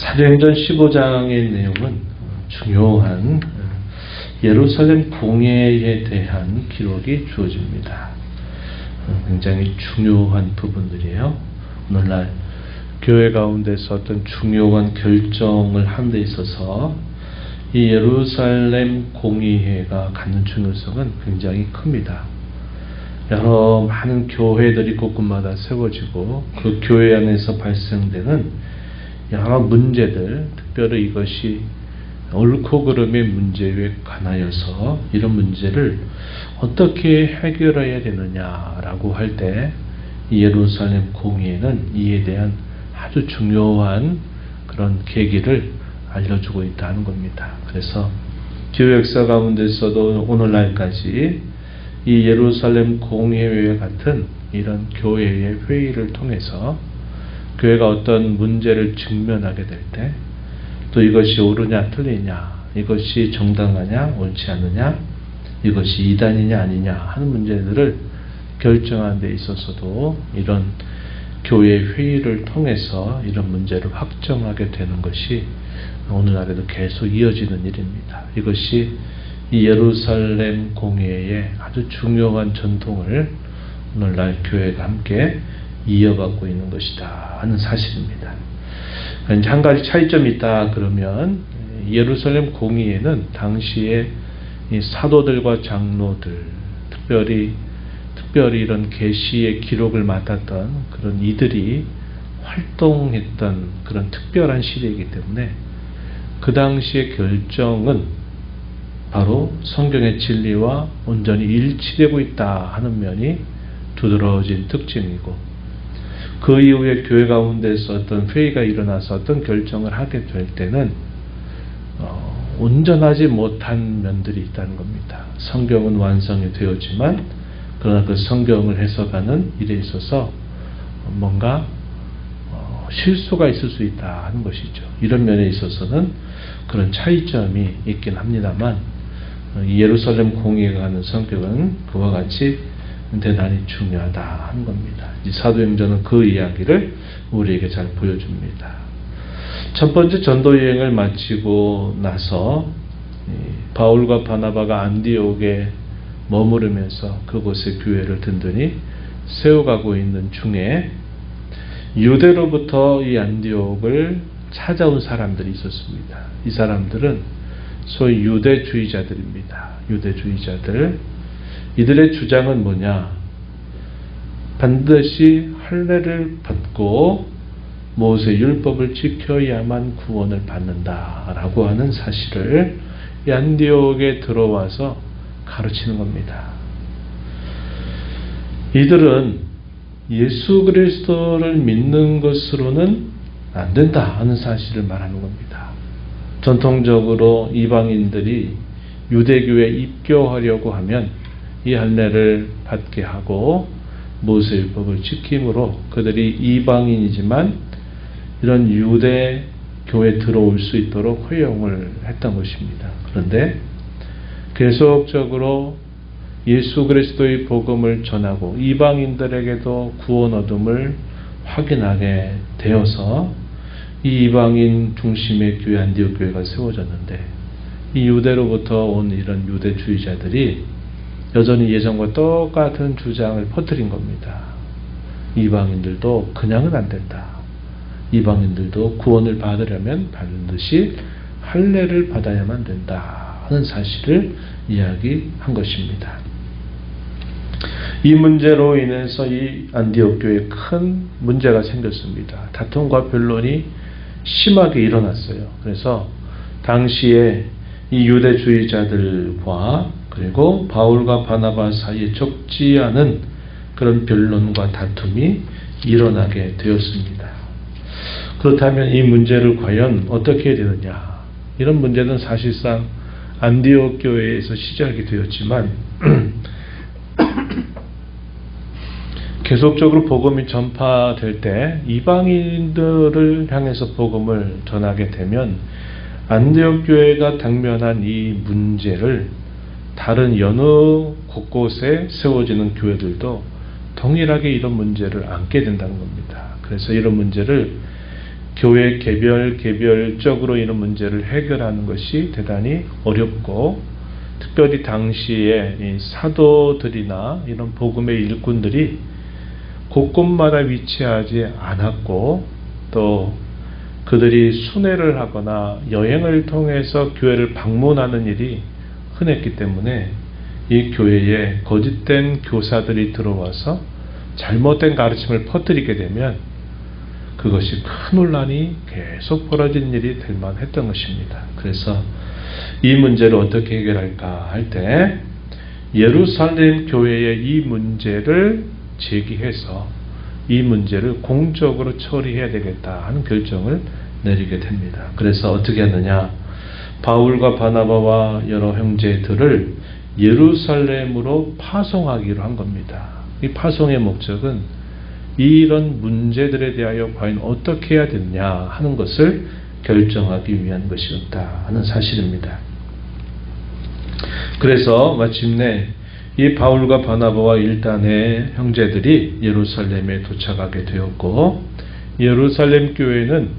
사도행전 15장의 내용은 중요한 예루살렘 공회에 대한 기록이 주어집니다. 굉장히 중요한 부분들이에요. 오늘날 교회 가운데서 어떤 중요한 결정을 하는 데 있어서 이 예루살렘 공의회가 갖는 중요성은 굉장히 큽니다. 여러 많은 교회들이 곳곳마다 세워지고 그 교회 안에서 발생되는 여러 문제들, 특별히 이것이 옳고 그름의 문제에 관하여서 이런 문제를 어떻게 해결해야 되느냐라고 할 때 예루살렘 공의회는 이에 대한 아주 중요한 그런 계기를 알려주고 있다는 겁니다. 그래서 교회 역사 가운데서도 오늘날까지 이 예루살렘 공의회와 같은 이런 교회의 회의를 통해서 교회가 어떤 문제를 직면하게 될 때 또 이것이 옳으냐 틀리냐, 이것이 정당하냐 옳지 않느냐, 이것이 이단이냐 아니냐 하는 문제들을 결정하는 데 있어서도 이런 교회 회의를 통해서 이런 문제를 확정하게 되는 것이 오늘날에도 계속 이어지는 일입니다. 이것이 이 예루살렘 공회의 아주 중요한 전통을 오늘날 교회가 함께 이어받고 있는 것이다 하는 사실입니다. 이제 한 가지 차이점이 있다 그러면 예루살렘 공의회는 당시에 이 사도들과 장로들, 특별히 이런 계시의 기록을 맡았던 그런 이들이 활동했던 그런 특별한 시대이기 때문에 그 당시의 결정은 바로 성경의 진리와 온전히 일치되고 있다 하는 면이 두드러진 특징이고, 그 이후에 교회 가운데서 어떤 회의가 일어나서 어떤 결정을 하게 될 때는 온전하지 못한 면들이 있다는 겁니다. 성경은 완성이 되었지만 그러나 그 성경을 해석하는 일에 있어서 뭔가 실수가 있을 수 있다 하는 것이죠. 이런 면에 있어서는 그런 차이점이 있긴 합니다만 예루살렘 공의회가 하는 성격은 그와 같이 대단히 중요하다 하는 겁니다. 이 사도행전은 그 이야기를 우리에게 잘 보여줍니다. 첫 번째 전도 여행을 마치고 나서 바울과 바나바가 안디옥에 머무르면서 그곳의 교회를 든든히 세워가고 있는 중에 유대로부터 이 안디옥을 찾아온 사람들이 있었습니다. 이 사람들은 소위 유대주의자들입니다. 유대주의자들. 이들의 주장은 뭐냐? 반드시 할례를 받고 모세 율법을 지켜야만 구원을 받는다라고 하는 사실을 이 안디옥에 들어와서 가르치는 겁니다. 이들은 예수 그리스도를 믿는 것으로는 안 된다 하는 사실을 말하는 겁니다. 전통적으로 이방인들이 유대교에 입교하려고 하면 이 할례를 받게 하고 모세율법을 지킴으로 그들이 이방인이지만 이런 유대교에 들어올 수 있도록 허용을 했던 것입니다. 그런데 계속적으로 예수 그리스도의 복음을 전하고 이방인들에게도 구원 얻음을 확인하게 되어서 이 이방인 중심의 교회 안디옥 교회가 세워졌는데, 이 유대로부터 온 이런 유대주의자들이 여전히 예전과 똑같은 주장을 퍼뜨린 겁니다. 이방인들도 그냥은 안 된다. 이방인들도 구원을 받으려면 반드시 할례를 받아야만 된다 하는 사실을 이야기한 것입니다. 이 문제로 인해서 이 안디옥 교회에 큰 문제가 생겼습니다. 다툼과 변론이 심하게 일어났어요. 그래서 당시에 이 유대주의자들과 그리고 바울과 바나바 사이에 적지 않은 그런 변론과 다툼이 일어나게 되었습니다. 그렇다면 이 문제를 과연 어떻게 해야 되느냐? 이런 문제는 사실상 안디옥 교회에서 시작이 되었지만 계속적으로 복음이 전파될 때 이방인들을 향해서 복음을 전하게 되면 안디옥 교회가 당면한 이 문제를 다른 여느 곳곳에 세워지는 교회들도 동일하게 이런 문제를 안게 된다는 겁니다. 그래서 이런 문제를 교회 개별적으로 이런 문제를 해결하는 것이 대단히 어렵고, 특별히 당시에 이 사도들이나 이런 복음의 일꾼들이 곳곳마다 위치하지 않았고, 또 그들이 순회를 하거나 여행을 통해서 교회를 방문하는 일이 흔했기 때문에 이 교회에 거짓된 교사들이 들어와서 잘못된 가르침을 퍼뜨리게 되면 그것이 큰 혼란이 계속 벌어진 일이 될 만했던 것입니다. 그래서 이 문제를 어떻게 해결할까 할 때 예루살렘 교회의 이 문제를 제기해서 이 문제를 공적으로 처리해야 되겠다 하는 결정을 내리게 됩니다. 그래서 어떻게 하느냐, 바울과 바나바와 여러 형제들을 예루살렘으로 파송하기로 한 겁니다. 이 파송의 목적은 이런 문제들에 대하여 과연 어떻게 해야 되느냐 하는 것을 결정하기 위한 것이었다 하는 사실입니다. 그래서 마침내 이 바울과 바나바와 일단의 형제들이 예루살렘에 도착하게 되었고, 예루살렘 교회는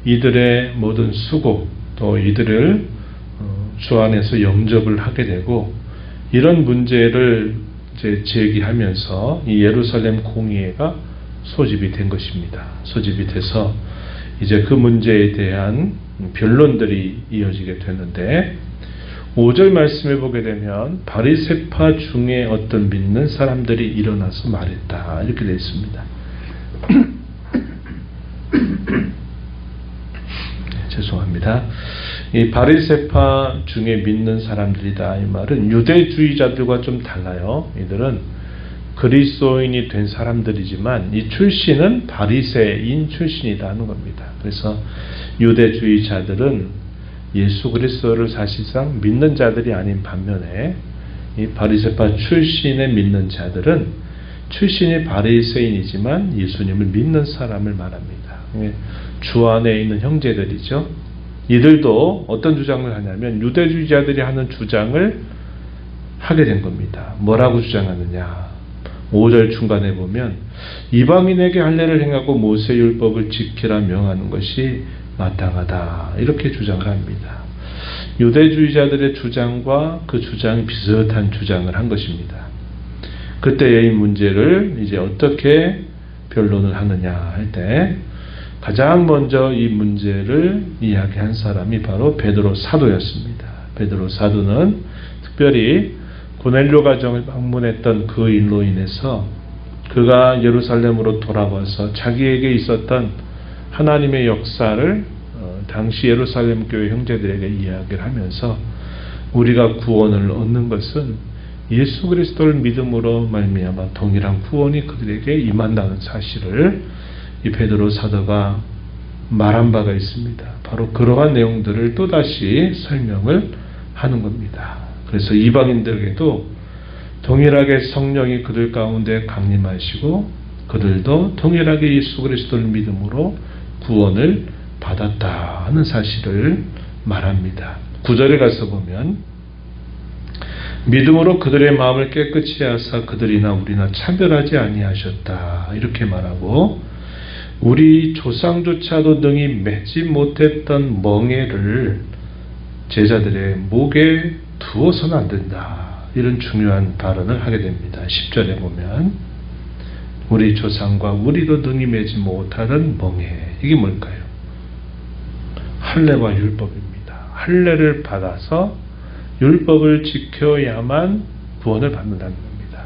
이들의 모든 수고, 또 이들을 주 안에서 영접을 하게 되고, 이런 문제를 이제 제기하면서 이 예루살렘 공의회가 소집이 된 것입니다. 소집이 돼서 이제 그 문제에 대한 변론들이 이어지게 되는데, 5절 말씀에 보게 되면 바리새파 중에 어떤 믿는 사람들이 일어나서 말했다 이렇게 되어 있습니다. 죄송합니다. 이 바리새파 중에 믿는 사람들이다 이 말은 유대주의자들과 좀 달라요. 이들은 그리스도인이 된 사람들이지만 이 출신은 바리새인 출신이다 하는 겁니다. 그래서 유대주의자들은 예수 그리스도를 사실상 믿는 자들이 아닌 반면에 이 바리새파 출신의 믿는 자들은 출신이 바리새인이지만 예수님을 믿는 사람을 말합니다. 주 안에 있는 형제들이죠. 이들도 어떤 주장을 하냐면 유대주의자들이 하는 주장을 하게 된 겁니다. 뭐라고 주장하느냐, 5절 중간에 보면 이방인에게 할례를 행하고 모세율법을 지키라 명하는 것이 마땅하다 이렇게 주장을 합니다. 유대주의자들의 주장과 그 주장이 비슷한 주장을 한 것입니다. 그때의 이 문제를 이제 어떻게 변론을 하느냐 할 때 가장 먼저 이 문제를 이야기한 사람이 바로 베드로 사도였습니다. 베드로 사도는 특별히 고넬료 가정을 방문했던 그 일로 인해서 그가 예루살렘으로 돌아와서 자기에게 있었던 하나님의 역사를 당시 예루살렘 교회 형제들에게 이야기를 하면서 우리가 구원을 얻는 것은 예수 그리스도를 믿음으로 말미암아 동일한 구원이 그들에게 임한다는 사실을 이 베드로 사도가 말한 바가 있습니다. 바로 그러한 내용들을 또다시 설명을 하는 겁니다. 그래서 이방인들에게도 동일하게 성령이 그들 가운데 강림하시고 그들도 동일하게 예수 그리스도를 믿음으로 구원을 받았다 하는 사실을 말합니다. 9절에 가서 보면 믿음으로 그들의 마음을 깨끗이 하사 그들이나 우리나 차별하지 아니하셨다 이렇게 말하고, 우리 조상조차도 능히 맺지 못했던 멍에를 제자들의 목에 두어서는 안 된다 이런 중요한 발언을 하게 됩니다. 10절에 보면 우리 조상과 우리도 능히 매지 못하던 멍에, 이게 뭘까요? 할례와 율법입니다. 할례를 받아서 율법을 지켜야만 구원을 받는다는 겁니다.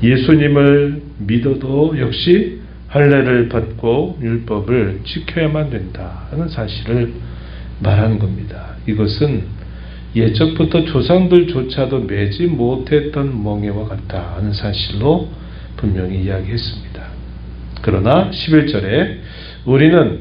예수님을 믿어도 역시 할례를 받고 율법을 지켜야만 된다 하는 사실을 말하는 겁니다. 이것은 예적부터 조상들조차도 매지 못했던 멍에와 같다 하는 사실로 분명히 이야기했습니다. 그러나 11절에 우리는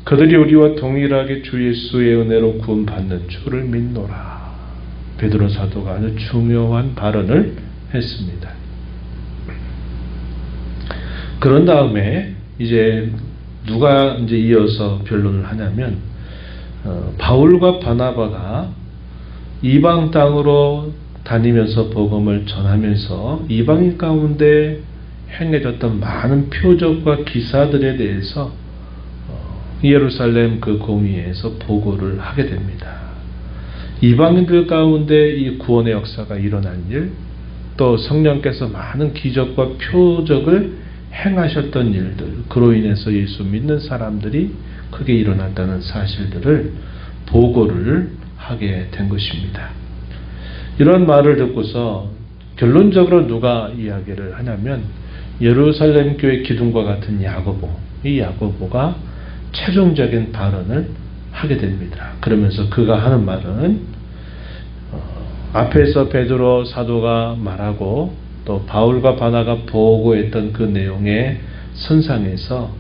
그들이 우리와 동일하게 주 예수의 은혜로 구원받는 줄을 믿노라. 베드로 사도가 아주 중요한 발언을 했습니다. 그런 다음에 이제 누가 이제 이어서 변론을 하냐면 바울과 바나바가 이방 땅으로 다니면서 복음을 전하면서 이방인 가운데 행해졌던 많은 표적과 기사들에 대해서 예루살렘 그 공의회에서 보고를 하게 됩니다. 이방인들 가운데 이 구원의 역사가 일어난 일, 또 성령께서 많은 기적과 표적을 행하셨던 일들, 그로 인해서 예수 믿는 사람들이 크게 일어났다는 사실들을 보고를 하게 된 것입니다. 이런 말을 듣고서 결론적으로 누가 이야기를 하냐면 예루살렘 교회 기둥과 같은 야고보, 이 야고보가 최종적인 발언을 하게 됩니다. 그러면서 그가 하는 말은 앞에서 베드로 사도가 말하고 또 바울과 바나가 보고했던 그 내용의 선상에서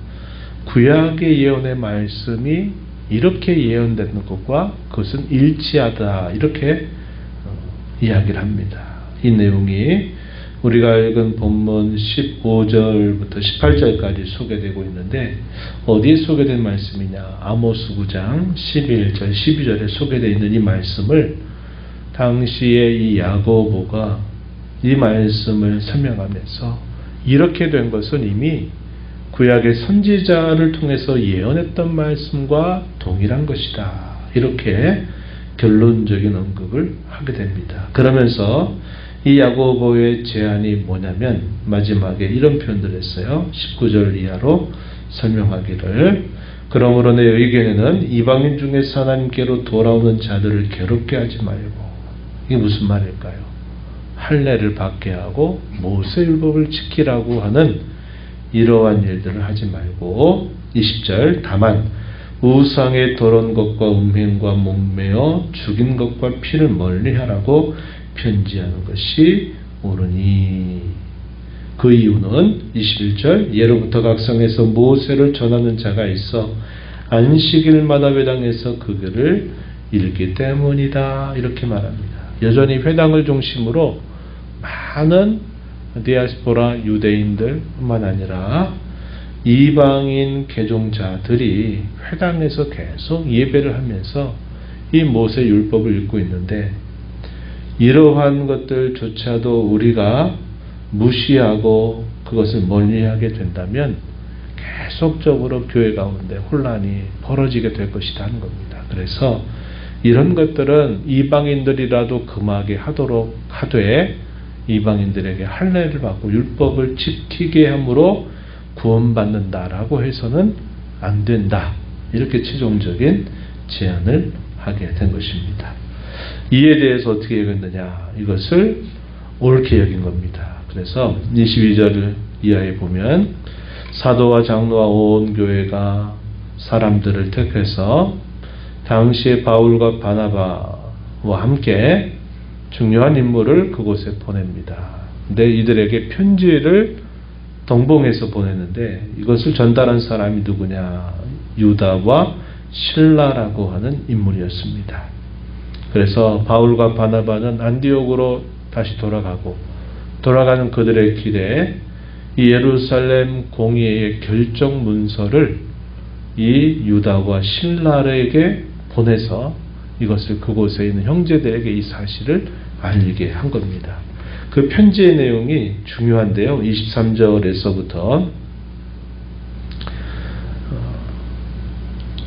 구약의 예언의 말씀이 이렇게 예언되는 것과 그것은 일치하다, 이렇게 이야기를 합니다. 이 내용이 우리가 읽은 본문 15절부터 18절까지 소개되고 있는데 어디에 소개된 말씀이냐? 아모스 9장 11절 12절에 소개되어 있는 이 말씀을 당시에 이 야고보가 이 말씀을 설명하면서 이렇게 된 것은 이미 구약의 선지자를 통해서 예언했던 말씀과 동일한 것이다, 이렇게 결론적인 언급을 하게 됩니다. 그러면서 이 야고보의 제안이 뭐냐면 마지막에 이런 표현들을 했어요. 19절 이하로 설명하기를, 그러므로 내 의견에는 이방인 중에서 하나님께로 돌아오는 자들을 괴롭게 하지 말고, 이게 무슨 말일까요? 할례를 받게 하고 모세율법을 지키라고 하는 이러한 일들을 하지 말고, 20절 다만 우상의 더러운 것과 음행과 목매어 죽인 것과 피를 멀리하라고 편지하는 것이 옳으니. 그 이유는 21절 예로부터 각성에서 모세를 전하는 자가 있어 안식일마다 회당에서 그 글을 읽기 때문이다, 이렇게 말합니다. 여전히 회당을 중심으로 많은 디아스포라 유대인들뿐만 아니라 이방인 개종자들이 회당에서 계속 예배를 하면서 이 모세 율법을 읽고 있는데, 이러한 것들조차도 우리가 무시하고 그것을 멀리하게 된다면 계속적으로 교회 가운데 혼란이 벌어지게 될 것이다 하는 겁니다. 그래서 이런 것들은 이방인들이라도 금하게 하도록 하되 이방인들에게 할례를 받고 율법을 지키게 함으로 구원받는다라고 해서는 안 된다, 이렇게 최종적인 제안을 하게 된 것입니다. 이에 대해서 어떻게 여겼느냐? 이것을 옳게 여긴 겁니다. 그래서 22절 이하에 보면 사도와 장로와 온 교회가 사람들을 택해서 당시에 바울과 바나바와 함께 중요한 인물을 그곳에 보냅니다. 근데 이들에게 편지를 동봉해서 보냈는데 이것을 전달한 사람이 누구냐? 유다와 실라라고 하는 인물이었습니다. 그래서 바울과 바나바는 안디옥으로 다시 돌아가는 그들의 길에 이 예루살렘 공의회의 결정 문서를 이 유다와 실라에게 보내서 이것을 그곳에 있는 형제들에게 이 사실을 알리게 한 겁니다. 그 편지의 내용이 중요한데요. 23절에서부터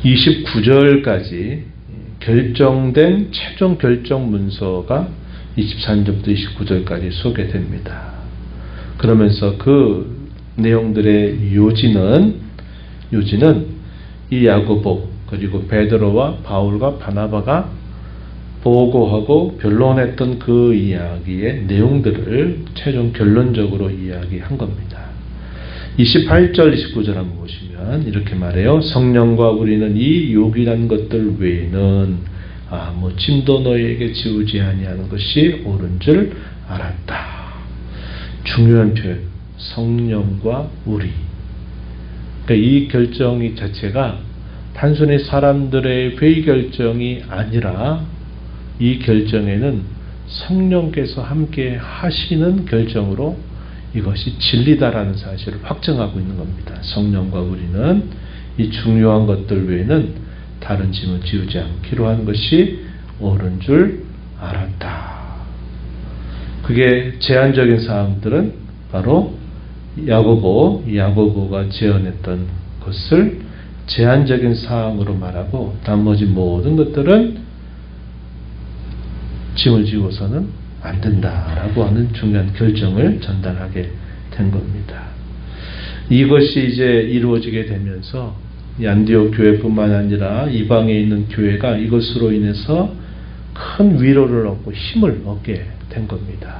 29절까지 결정된 최종 결정 문서가 23절부터 29절까지 소개됩니다. 그러면서 그 내용들의 요지는 이 야고보 그리고 베드로와 바울과 바나바가 보고하고 변론했던 그 이야기의 내용들을 최종 결론적으로 이야기한 겁니다. 28절 29절 한번 보시면 이렇게 말해요. 성령과 우리는 이 요긴한 것들 외에는 아무 짐도 너희에게 지우지 아니하는 것이 옳은 줄 알았다. 중요한 표현, 성령과 우리. 그러니까 이 결정이 자체가 단순히 사람들의 회의 결정이 아니라 이 결정에는 성령께서 함께 하시는 결정으로 이것이 진리다라는 사실을 확정하고 있는 겁니다. 성령과 우리는 이 중요한 것들 외에는 다른 짐을 지우지 않기로 한 것이 옳은 줄 알았다. 그게 제한적인 사항들은 바로 야고보가 제언했던 것을 제한적인 사항으로 말하고 나머지 모든 것들은 짐을 지고서는 안 된다라고 하는 중요한 결정을 전달하게 된 겁니다. 이것이 이제 이루어지게 되면서 안디옥 교회뿐만 아니라 이방에 있는 교회가 이것으로 인해서 큰 위로를 얻고 힘을 얻게 된 겁니다.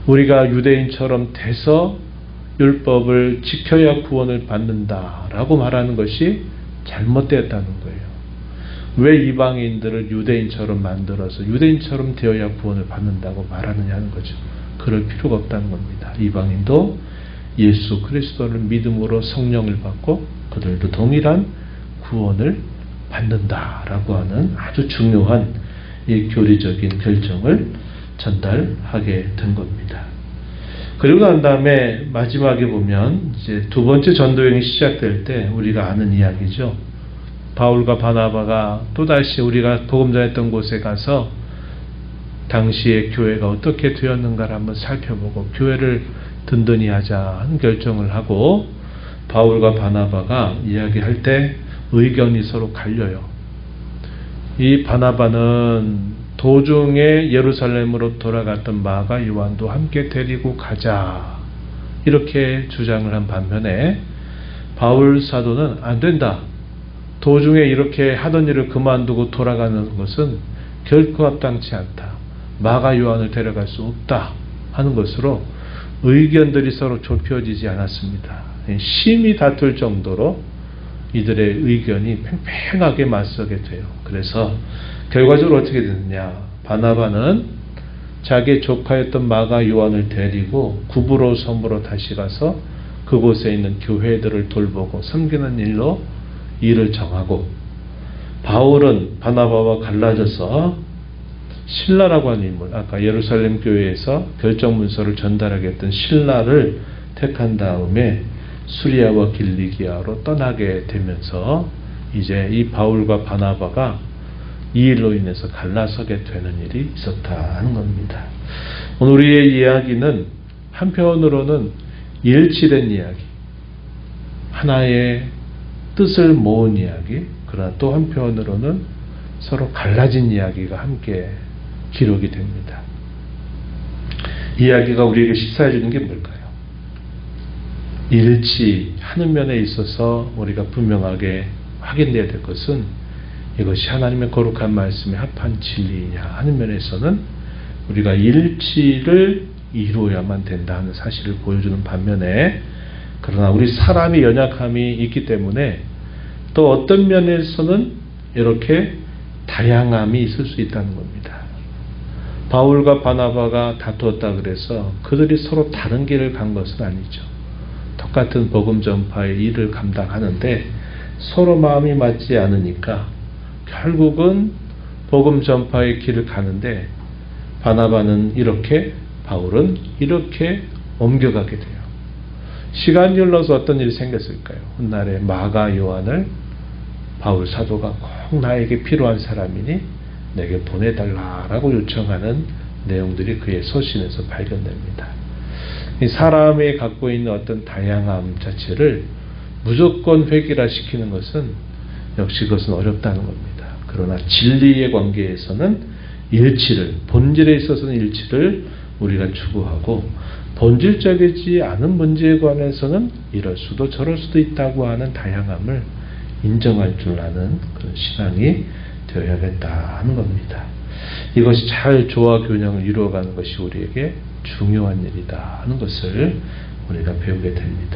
우리가 유대인처럼 돼서 율법을 지켜야 구원을 받는다라고 말하는 것이 잘못되었다는 거예요. 왜 이방인들을 유대인처럼 만들어서 유대인처럼 되어야 구원을 받는다고 말하느냐는 거죠. 그럴 필요가 없다는 겁니다. 이방인도 예수 그리스도를 믿음으로 성령을 받고 그들도 동일한 구원을 받는다라고 하는 아주 중요한 이 교리적인 결정을 전달하게 된 겁니다. 그리고 난 다음에 마지막에 보면 이제 두 번째 전도여행이 시작될 때 우리가 아는 이야기죠. 바울과 바나바가 또다시 우리가 복음 전했던 곳에 가서 당시의 교회가 어떻게 되었는가를 한번 살펴보고 교회를 든든히 하자 하는 결정을 하고 바울과 바나바가 이야기할 때 의견이 서로 갈려요. 이 바나바는 도중에 예루살렘으로 돌아갔던 마가 요한도 함께 데리고 가자 이렇게 주장을 한 반면에 바울 사도는 안 된다. 도중에 이렇게 하던 일을 그만두고 돌아가는 것은 결코 합당치 않다. 마가 요한을 데려갈 수 없다 하는 것으로 의견들이 서로 좁혀지지 않았습니다. 심히 다툴 정도로 이들의 의견이 팽팽하게 맞서게 돼요. 그래서 결과적으로 어떻게 됐느냐. 바나바는 자기 조카였던 마가 요한을 데리고 구브로 섬으로 다시 가서 그곳에 있는 교회들을 돌보고 섬기는 일로 일을 정하고, 바울은 바나바와 갈라져서 실라라고 하는 인물, 아까 예루살렘 교회에서 결정 문서를 전달하게 했던 실라를 택한 다음에 수리아와 길리기아로 떠나게 되면서 이제 이 바울과 바나바가 이 일로 인해서 갈라서게 되는 일이 있었다 하는 겁니다. 오늘 우리의 이야기는 한편으로는 일치된 이야기, 하나의 뜻을 모은 이야기, 그러나 또 한편으로는 서로 갈라진 이야기가 함께 기록이 됩니다. 이야기가 우리에게 시사해 주는 게 뭘까요? 일치하는 면에 있어서 우리가 분명하게 확인되어야 될 것은 이것이 하나님의 거룩한 말씀에 합한 진리이냐 하는 면에서는 우리가 일치를 이루어야만 된다는 사실을 보여주는 반면에, 그러나 우리 사람의 연약함이 있기 때문에 또 어떤 면에서는 이렇게 다양함이 있을 수 있다는 겁니다. 바울과 바나바가 다투었다 그래서 그들이 서로 다른 길을 간 것은 아니죠. 똑같은 복음 전파의 일을 감당하는데 서로 마음이 맞지 않으니까 결국은 복음 전파의 길을 가는데 바나바는 이렇게, 바울은 이렇게 옮겨가게 돼요. 시간이 흘러서 어떤 일이 생겼을까요? 훗날에 마가 요한을 바울 사도가 꼭 나에게 필요한 사람이니 내게 보내달라라고 요청하는 내용들이 그의 서신에서 발견됩니다. 이 사람이 갖고 있는 어떤 다양함 자체를 무조건 획일화시키는 것은 역시 그것은 어렵다는 겁니다. 그러나 진리의 관계에서는 일치를, 본질에 있어서는 일치를 우리가 추구하고, 본질적이지 않은 문제에 관해서는 이럴 수도 저럴 수도 있다고 하는 다양함을 인정할 줄 아는 그런 신앙이 되어야겠다 하는 겁니다. 이것이 잘 조화 균형을 이루어가는 것이 우리에게 중요한 일이다 하는 것을 우리가 배우게 됩니다.